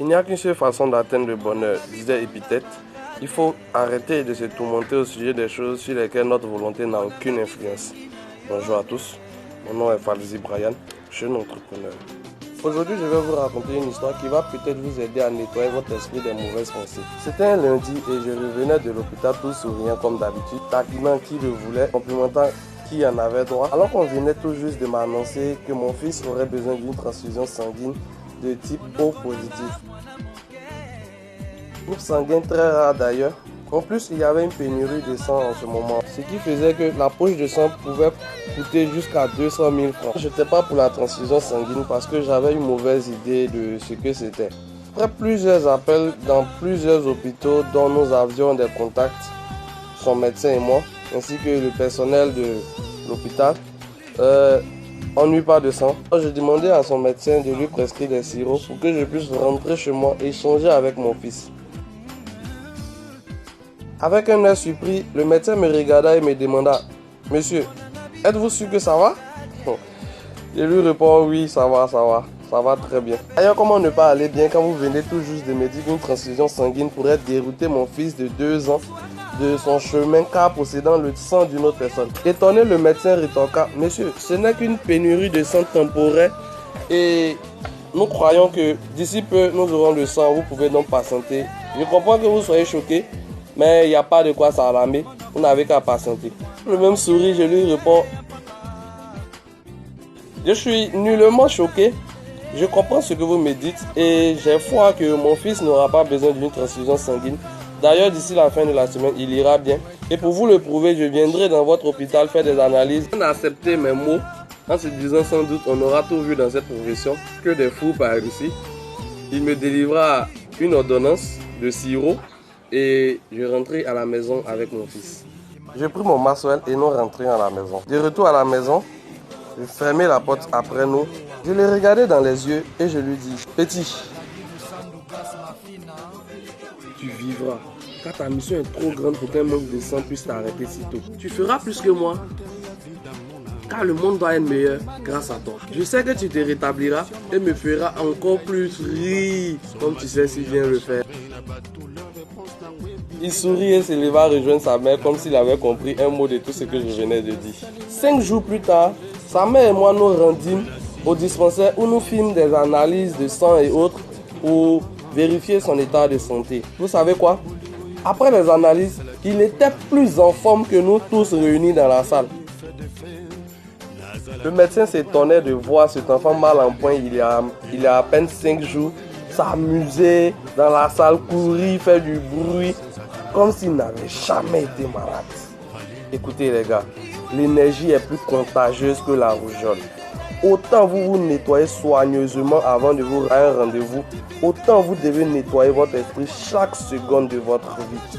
Il n'y a qu'une seule façon d'atteindre le bonheur, disait Épithète. Il faut arrêter de se tourmenter au sujet des choses sur lesquelles notre volonté n'a aucune influence. Bonjour à tous, mon nom est Falzi Brian, jeune entrepreneur. Aujourd'hui, je vais vous raconter une histoire qui va peut-être vous aider à nettoyer votre esprit des mauvaises pensées. C'était un lundi et je revenais de l'hôpital tout souriant comme d'habitude, taquinant qui le voulait, complimentant qui en avait droit, alors qu'on venait tout juste de m'annoncer que mon fils aurait besoin d'une transfusion sanguine de type O positif. Groupe sanguin très rare d'ailleurs. En plus, il y avait une pénurie de sang en ce moment, ce qui faisait que la poche de sang pouvait coûter jusqu'à 200 000 francs. Je n'étais pas pour la transfusion sanguine parce que j'avais une mauvaise idée de ce que c'était. Après plusieurs appels dans plusieurs hôpitaux dont nous avions des contacts, son médecin et moi, ainsi que le personnel de l'hôpital, on n'eut pas de sang. Je demandais à son médecin de lui prescrire des sirops pour que je puisse rentrer chez moi et échanger avec mon fils. Avec un air surpris, le médecin me regarda et me demanda « Monsieur, êtes-vous sûr que ça va ?» Je lui réponds « Oui, ça va très bien. » D'ailleurs, comment ne pas aller bien quand vous venez tout juste de me dire qu'une transfusion sanguine pourrait dérouter mon fils de 2 ans de son chemin car possédant le sang d'une autre personne. Étonné, le médecin rétorqua « Monsieur, ce n'est qu'une pénurie de sang temporaire et nous croyons que d'ici peu, nous aurons le sang, vous pouvez donc patienter. Je comprends que vous soyez choqué, mais il n'y a pas de quoi s'alarmer, vous n'avez qu'à patienter. » Le même sourire, je lui réponds « Je suis nullement choqué, je comprends ce que vous me dites et j'ai foi que mon fils n'aura pas besoin d'une transfusion sanguine. D'ailleurs, d'ici la fin de la semaine, il ira bien. Et pour vous le prouver, je viendrai dans votre hôpital faire des analyses. On a accepté mes mots en se disant sans doute on aura tout vu dans cette profession, que des fous par ici. Il me délivra une ordonnance de sirop et je rentrai à la maison avec mon fils. Je pris mon Maxwell et nous rentrions à la maison. De retour à la maison, je fermai la porte après nous. Je le regardai dans les yeux et je lui dis « Petit, tu vivras. Car ta mission est trop grande pour qu'un manque de sang puisse t'arrêter si tôt. Tu feras plus que moi. Car le monde doit être meilleur grâce à toi. Je sais que tu te rétabliras et me feras encore plus rire, comme tu sais si bien le faire. » Il sourit et s'éleva rejoindre sa mère comme s'il avait compris un mot de tout ce que je venais de dire. 5 jours plus tard, sa mère et moi nous rendîmes au dispensaire où nous fîmes des analyses de sang et autres pour vérifier son état de santé. Vous savez quoi? Après les analyses, il était plus en forme que nous tous réunis dans la salle. Le médecin s'étonnait de voir cet enfant mal en point il y a à peine 5 jours, s'amuser dans la salle, courir, faire du bruit, comme s'il n'avait jamais été malade. Écoutez les gars, l'énergie est plus contagieuse que la rougeole. Autant vous vous nettoyez soigneusement avant de vous rendre un rendez-vous, autant vous devez nettoyer votre esprit chaque seconde de votre vie.